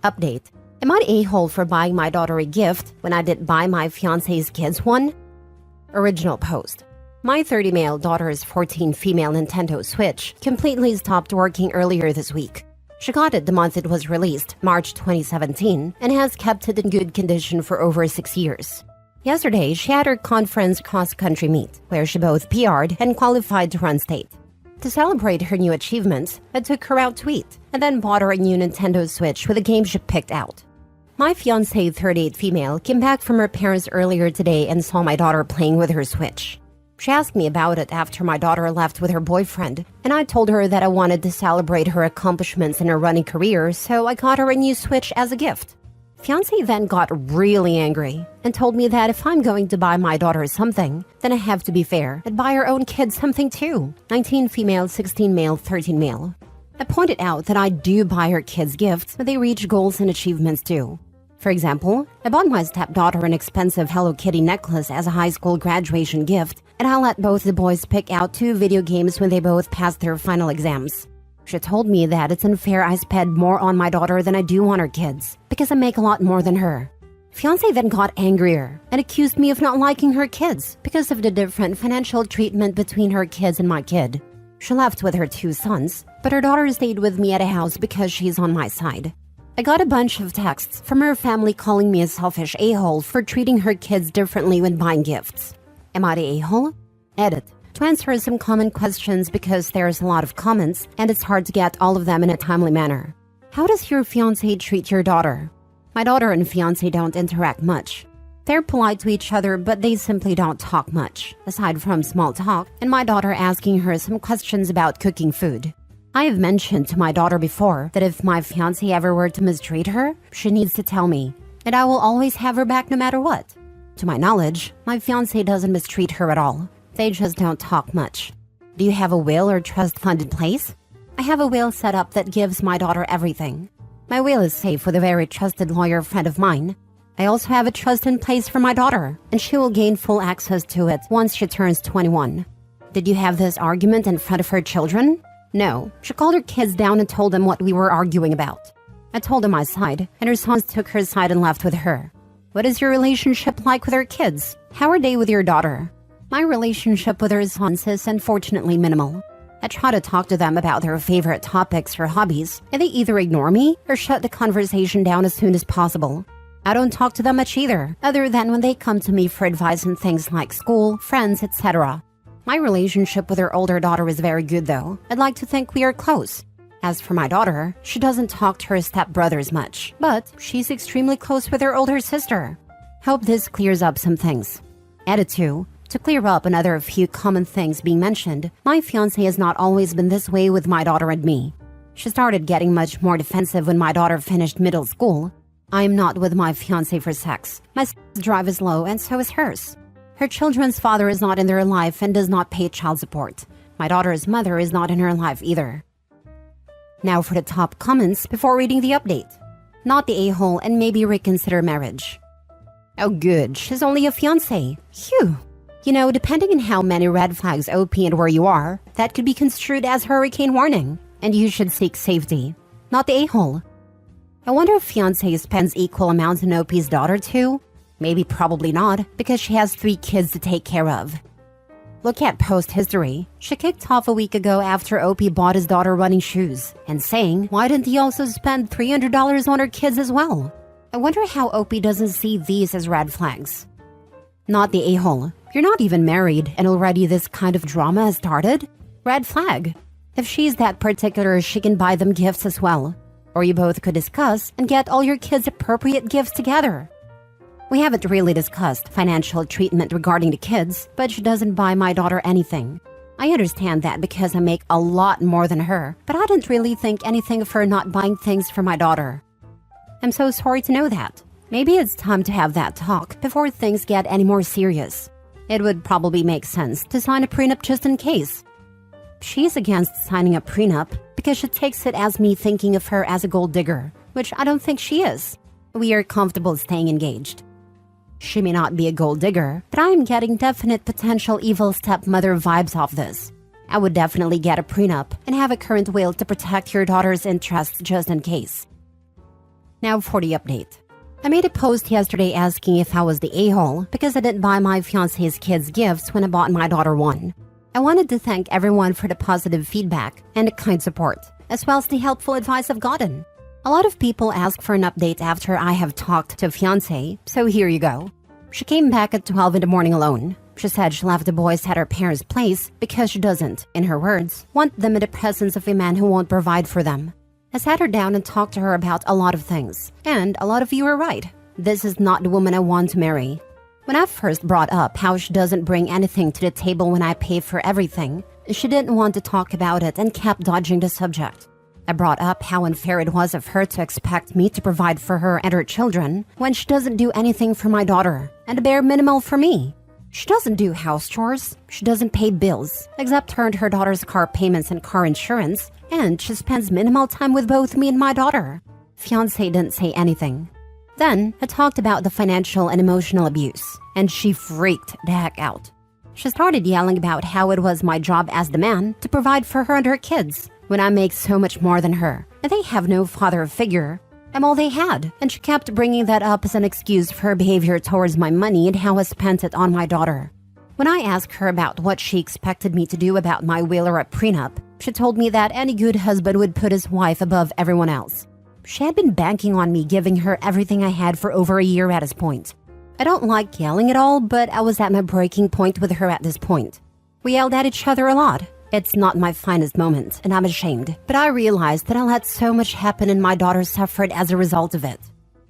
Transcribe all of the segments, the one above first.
Update. Am I an a-hole for buying my daughter a gift when I didn't buy my fiancé's kids one? Original post. My 30 male daughter's 14 female Nintendo Switch completely stopped working earlier this week. She got it the month it was released, March 2017, and has kept it in good condition for over 6 years. Yesterday, she had her conference cross-country meet, where she both PR'd and qualified to run state. To celebrate her new achievements, I took her out to eat, and then bought her a new Nintendo Switch with a game she picked out. My fiancée 38 female came back from her parents earlier today and saw my daughter playing with her Switch. She asked me about it after my daughter left with her boyfriend, and I told her that I wanted to celebrate her accomplishments in her running career, so I got her a new Switch as a gift. Fiancé then got really angry and told me that if I'm going to buy my daughter something, then I have to be fair and buy her own kids something too. 19 female, 16 male, 13 male. I pointed out that I do buy her kids gifts, but they reach goals and achievements too. For example, I bought my stepdaughter an expensive Hello Kitty necklace as a high school graduation gift, and I let both the boys pick out 2 video games when they both passed their final exams. She told me that it's unfair I spend more on my daughter than I do on her kids, because I make a lot more than her. Fiancé then got angrier and accused me of not liking her kids because of the different financial treatment between her kids and my kid. She left with her 2 sons, but her daughter stayed with me at a house because she's on my side. I got a bunch of texts from her family calling me a selfish a-hole for treating her kids differently when buying gifts. Am I the a-hole? Edit. To answer some common questions because there's a lot of comments and it's hard to get all of them in a timely manner. How does your fiancé treat your daughter? My daughter and fiancé don't interact much. They're polite to each other, but they simply don't talk much, aside from small talk and my daughter asking her some questions about cooking food. I have mentioned to my daughter before that if my fiancé ever were to mistreat her, she needs to tell me, and I will always have her back no matter what. To my knowledge, my fiancé doesn't mistreat her at all. They just don't talk much. Do you have a will or trust fund in place? I have a will set up that gives my daughter everything. My will is safe with a very trusted lawyer friend of mine. I also have a trust in place for my daughter, and she will gain full access to it once she turns 21. Did you have this argument in front of her children? No. She called her kids down and told them what we were arguing about. I told them my side, and her sons took her side and left with her. What is your relationship like with her kids? How are they with your daughter? My relationship with her sons is unfortunately minimal. I try to talk to them about their favorite topics or hobbies, and they either ignore me or shut the conversation down as soon as possible. I don't talk to them much either, other than when they come to me for advice on things like school, friends, etc. My relationship with her older daughter is very good though. I'd like to think we are close. As for my daughter, she doesn't talk to her stepbrothers much, but she's extremely close with her older sister. Hope this clears up some things. Edit 2. To clear up another few common things being mentioned, my fiancé has not always been this way with my daughter and me. She started getting much more defensive when my daughter finished middle school. I am not with my fiancé for sex. My drive is low and so is hers. Her children's father is not in their life and does not pay child support. My daughter's mother is not in her life either. Now for the top comments before reading the update. Not the a-hole and maybe reconsider marriage. Oh good, she's only a fiancé. Phew. You know, depending on how many red flags OP and where you are, that could be construed as hurricane warning, and you should seek safety. Not the a-hole. I wonder if fiancé spends equal amounts on OP's daughter too? Maybe probably not, because she has 3 kids to take care of. Look at post history. She kicked off a week ago after OP bought his daughter running shoes, and saying, why didn't he also spend $300 on her kids as well? I wonder how OP doesn't see these as red flags. Not the a-hole. You're not even married, and already this kind of drama has started? Red flag. If she's that particular, she can buy them gifts as well. Or you both could discuss and get all your kids appropriate gifts together. We haven't really discussed financial treatment regarding the kids, but she doesn't buy my daughter anything. I understand that because I make a lot more than her, but I didn't really think anything of her not buying things for my daughter. I'm so sorry to know that. Maybe it's time to have that talk before things get any more serious. It would probably make sense to sign a prenup just in case. She's against signing a prenup because she takes it as me thinking of her as a gold digger, which I don't think she is. We are comfortable staying engaged. She may not be a gold digger, but I am getting definite potential evil stepmother vibes off this. I would definitely get a prenup and have a current will to protect your daughter's interests just in case. Now for the update. I made a post yesterday asking if I was the a-hole because I didn't buy my fiancé's kids gifts when I bought my daughter one. I wanted to thank everyone for the positive feedback and the kind support, as well as the helpful advice I've gotten. A lot of people ask for an update after I have talked to Fiancée, so here you go. She came back at 12 in the morning alone. She said she left the boys at her parents' place because she doesn't, in her words, want them in the presence of a man who won't provide for them. I sat her down and talked to her about a lot of things, and a lot of you are right. This is not the woman I want to marry. When I first brought up how she doesn't bring anything to the table when I pay for everything, she didn't want to talk about it and kept dodging the subject. I brought up how unfair it was of her to expect me to provide for her and her children when she doesn't do anything for my daughter, and the bare minimal for me. She doesn't do house chores, she doesn't pay bills, except her and her daughter's car payments and car insurance, and she spends minimal time with both me and my daughter. Fiancé didn't say anything. Then, I talked about the financial and emotional abuse, and she freaked the heck out. She started yelling about how it was my job as the man to provide for her and her kids, when I make so much more than her, and they have no father figure. I'm all they had, and she kept bringing that up as an excuse for her behavior towards my money and how I spent it on my daughter. When I asked her about what she expected me to do about my Wheeler-up prenup, she told me that any good husband would put his wife above everyone else. She had been banking on me giving her everything I had for over a year at this point. I don't like yelling at all, but I was at my breaking point with her at this point. We yelled at each other a lot. It's not my finest moment, and I'm ashamed, but I realized that I let so much happen and my daughter suffered as a result of it.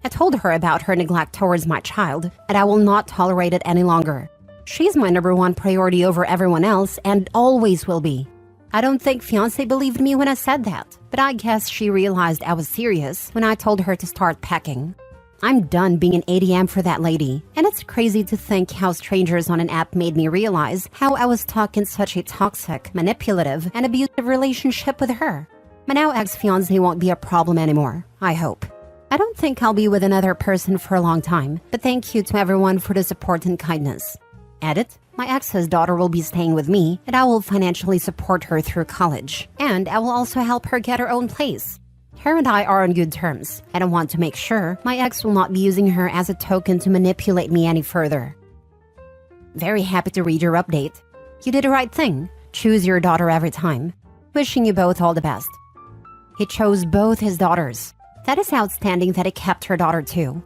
I told her about her neglect towards my child, and I will not tolerate it any longer. She's my number one priority over everyone else, and always will be. I don't think Fiancé believed me when I said that, but I guess she realized I was serious when I told her to start packing. I'm done being an ATM for that lady, and it's crazy to think how strangers on an app made me realize how I was stuck in such a toxic, manipulative, and abusive relationship with her. My now ex-fiancé won't be a problem anymore, I hope. I don't think I'll be with another person for a long time, but thank you to everyone for the support and kindness. Edit. My ex's daughter will be staying with me, and I will financially support her through college, and I will also help her get her own place. Her and I are on good terms, and I want to make sure my ex will not be using her as a token to manipulate me any further. Very happy to read your update. You did the right thing. Choose your daughter every time. Wishing you both all the best. He chose both his daughters. That is outstanding that he kept her daughter too.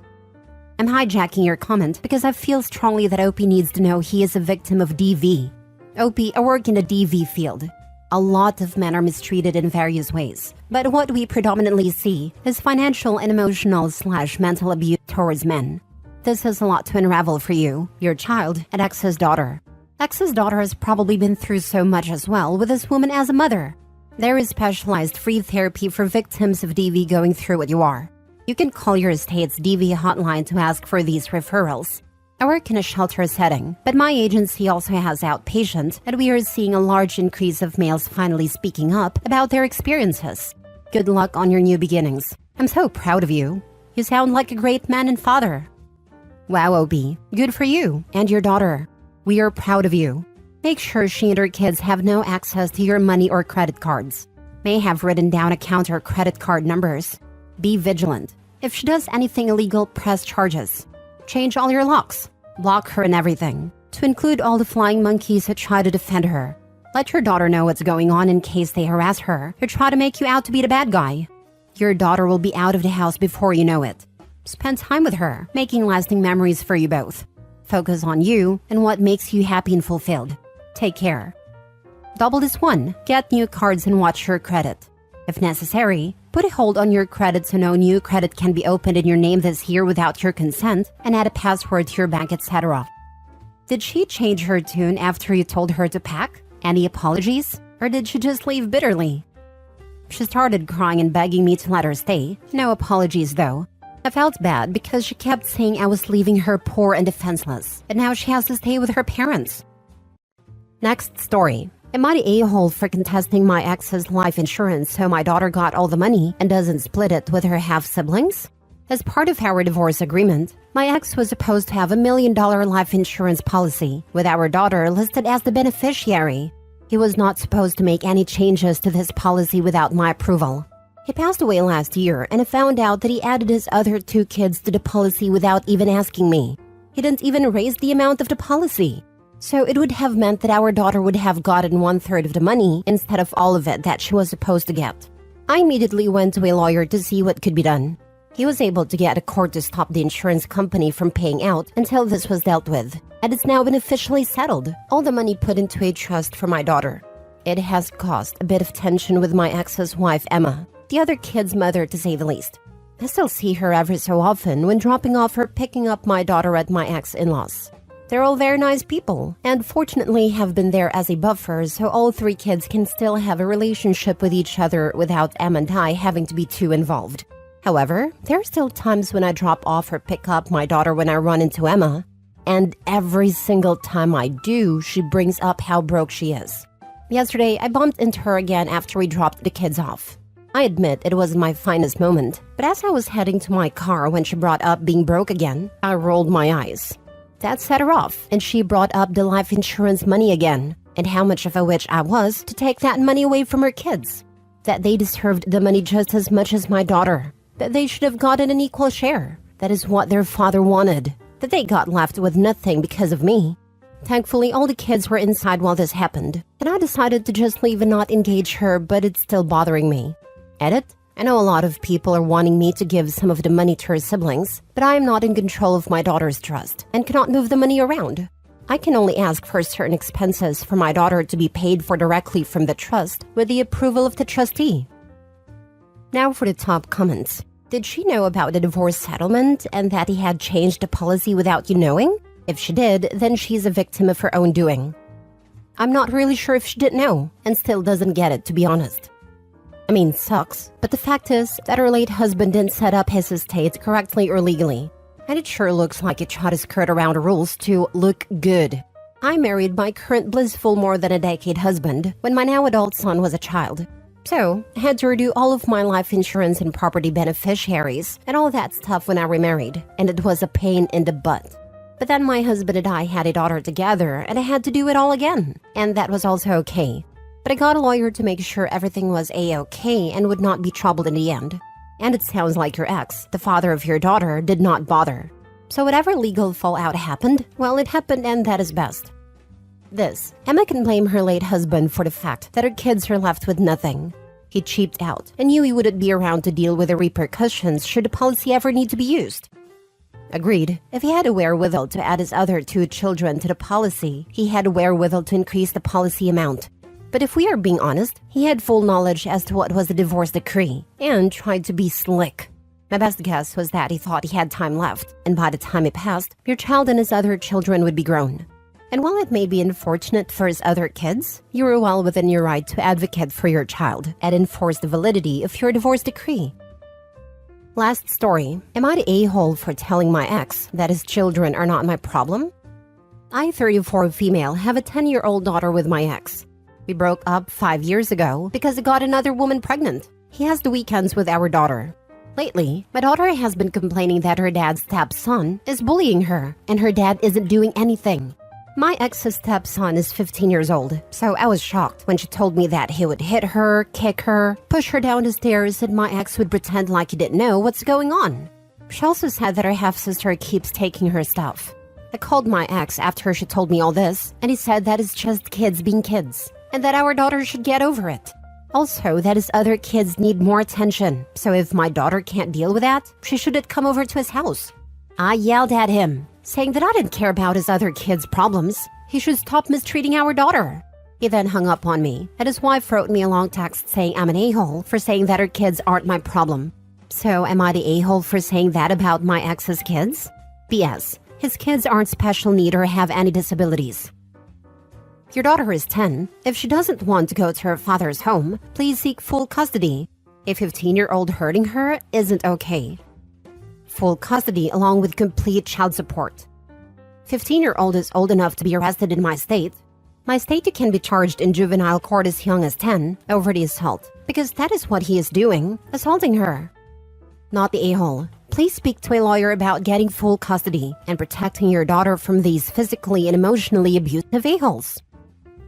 I'm hijacking your comment because I feel strongly that OP needs to know he is a victim of DV. OP, I work in the DV field. A lot of men are mistreated in various ways, but what we predominantly see is financial and emotional/mental abuse towards men. This is a lot to unravel for you, your child, and ex's daughter. Ex's daughter has probably been through so much as well with this woman as a mother. There is specialized free therapy for victims of DV going through what you are. You can call your state's DV hotline to ask for these referrals. I work in a shelter setting, but my agency also has outpatient, and we are seeing a large increase of males finally speaking up about their experiences. Good luck on your new beginnings. I'm so proud of you. You sound like a great man and father. Wow, OB. Good for you and your daughter. We are proud of you. Make sure she and her kids have no access to your money or credit cards. May have written down account or credit card numbers. Be vigilant. If she does anything illegal, press charges. Change all your locks. Block her and everything, to include all the flying monkeys that try to defend her. Let your daughter know what's going on in case they harass her or try to make you out to be the bad guy. Your daughter will be out of the house before you know it. Spend time with her, making lasting memories for you both. Focus on you and what makes you happy and fulfilled. Take care. Double this one. Get new cards and watch your credit. If necessary, put a hold on your credit so no new credit can be opened in your name this year without your consent, and add a password to your bank, etc. Did she change her tune after you told her to pack? Any apologies? Or did she just leave bitterly? She started crying and begging me to let her stay. No apologies though. I felt bad because she kept saying I was leaving her poor and defenseless, and now she has to stay with her parents. Next story. Am I the a-hole for contesting my ex's life insurance so my daughter got all the money and doesn't split it with her half-siblings? As part of our divorce agreement, my ex was supposed to have $1 million life insurance policy, with our daughter listed as the beneficiary. He was not supposed to make any changes to this policy without my approval. He passed away last year, and I found out that he added his other 2 kids to the policy without even asking me. He didn't even raise the amount of the policy. So it would have meant that our daughter would have gotten 1/3 of the money instead of all of it that she was supposed to get. I immediately went to a lawyer to see what could be done. He was able to get a court to stop the insurance company from paying out until this was dealt with, and it's now been officially settled. All the money put into a trust for my daughter. It has caused a bit of tension with my ex's wife, Emma, the other kid's mother to say the least. I still see her every so often when dropping off or picking up my daughter at my ex-in-laws. They're all very nice people, and fortunately have been there as a buffer so all 3 kids can still have a relationship with each other without Emma and I having to be too involved. However, there are still times when I drop off or pick up my daughter when I run into Emma, and every single time I do, she brings up how broke she is. Yesterday, I bumped into her again after we dropped the kids off. I admit it wasn't my finest moment, but as I was heading to my car when she brought up being broke again, I rolled my eyes. That set her off, and she brought up the life insurance money again, and how much of a witch I was to take that money away from her kids. That they deserved the money just as much as my daughter. That they should have gotten an equal share. That is what their father wanted. That they got left with nothing because of me. Thankfully, all the kids were inside while this happened, and I decided to just leave and not engage her, but it's still bothering me. Edit? I know a lot of people are wanting me to give some of the money to her siblings, but I am not in control of my daughter's trust and cannot move the money around. I can only ask for certain expenses for my daughter to be paid for directly from the trust with the approval of the trustee. Now for the top comments. Did she know about the divorce settlement and that he had changed the policy without you knowing? If she did, then she's a victim of her own doing. I'm not really sure if she didn't know and still doesn't get it, to be honest. I mean, sucks, but the fact is that her late husband didn't set up his estate correctly or legally. And it sure looks like he tried to skirt around the rules to look good. I married my current blissful more than a decade husband when my now adult son was a child. So, I had to redo all of my life insurance and property beneficiaries and all that stuff when I remarried, and it was a pain in the butt. But then my husband and I had a daughter together and I had to do it all again, and that was also okay. But I got a lawyer to make sure everything was a-okay and would not be troubled in the end. And it sounds like your ex, the father of your daughter, did not bother. So whatever legal fallout happened, well, it happened and that is best. Emma can blame her late husband for the fact that her kids are left with nothing. He cheaped out and knew he wouldn't be around to deal with the repercussions should the policy ever need to be used. Agreed. If he had a wherewithal to add his other 2 children to the policy, he had a wherewithal to increase the policy amount. But if we are being honest, he had full knowledge as to what was the divorce decree and tried to be slick. My best guess was that he thought he had time left, and by the time it passed, your child and his other children would be grown. And while it may be unfortunate for his other kids, you were well within your right to advocate for your child and enforce the validity of your divorce decree. Last story. Am I the a-hole for telling my ex that his children are not my problem? I, 34 female, have a 10-year-old daughter with my ex. We broke up 5 years ago because he got another woman pregnant. He has the weekends with our daughter. Lately, my daughter has been complaining that her dad's stepson is bullying her and her dad isn't doing anything. My ex's stepson is 15 years old, so I was shocked when she told me that he would hit her, kick her, push her down the stairs, and my ex would pretend like he didn't know what's going on. She also said that her half-sister keeps taking her stuff. I called my ex after she told me all this, and he said that it's just kids being kids, and that our daughter should get over it. Also, that his other kids need more attention, so if my daughter can't deal with that, she shouldn't come over to his house. I yelled at him, saying that I didn't care about his other kids' problems. He should stop mistreating our daughter. He then hung up on me, and his wife wrote me a long text saying I'm an a-hole for saying that her kids aren't my problem. So am I the a-hole for saying that about my ex's kids? BS. His kids aren't special need or have any disabilities. Your daughter is 10. If she doesn't want to go to her father's home, please seek full custody. A 15-year-old hurting her isn't okay. Full custody along with complete child support. 15-year-old is old enough to be arrested in my state. My state, you can be charged in juvenile court as young as 10 over the assault, because that is what he is doing, assaulting her. Not the a-hole. Please speak to a lawyer about getting full custody and protecting your daughter from these physically and emotionally abusive a-holes.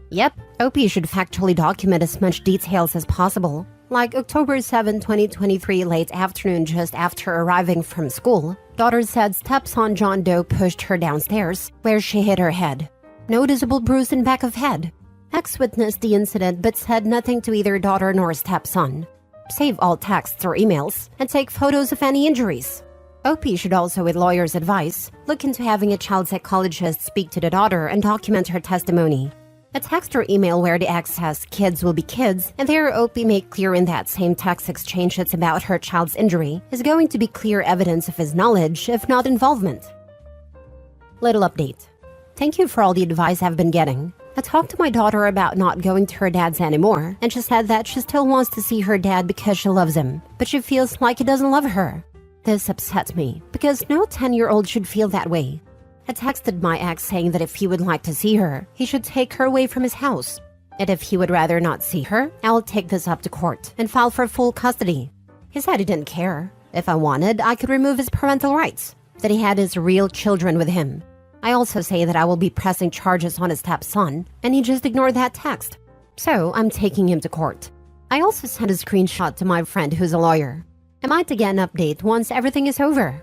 Yep, OP should factually document as much details as possible. Like October 7, 2023, late afternoon just after arriving from school, daughter said stepson John Doe pushed her downstairs, where she hit her head. Noticeable bruise in back of head. Ex witnessed the incident but said nothing to either daughter nor stepson. Save all texts or emails and take photos of any injuries. OP should also, with lawyers' advice, look into having a child psychologist speak to the daughter and document her testimony. A text or email where the ex says kids will be kids, and there OP make clear in that same text exchange it's about her child's injury, is going to be clear evidence of his knowledge, if not involvement. Little update. Thank you for all the advice I've been getting. I talked to my daughter about not going to her dad's anymore, and she said that she still wants to see her dad because she loves him, but she feels like he doesn't love her. This upsets me, because no 10-year-old should feel that way. I texted my ex saying that if he would like to see her, he should take her away from his house. And if he would rather not see her, I'll take this up to court and file for full custody. He said he didn't care. If I wanted, I could remove his parental rights, that he had his real children with him. I also say that I will be pressing charges on his stepson, and he just ignored that text. So I'm taking him to court. I also sent a screenshot to my friend who's a lawyer. I might get an update once everything is over.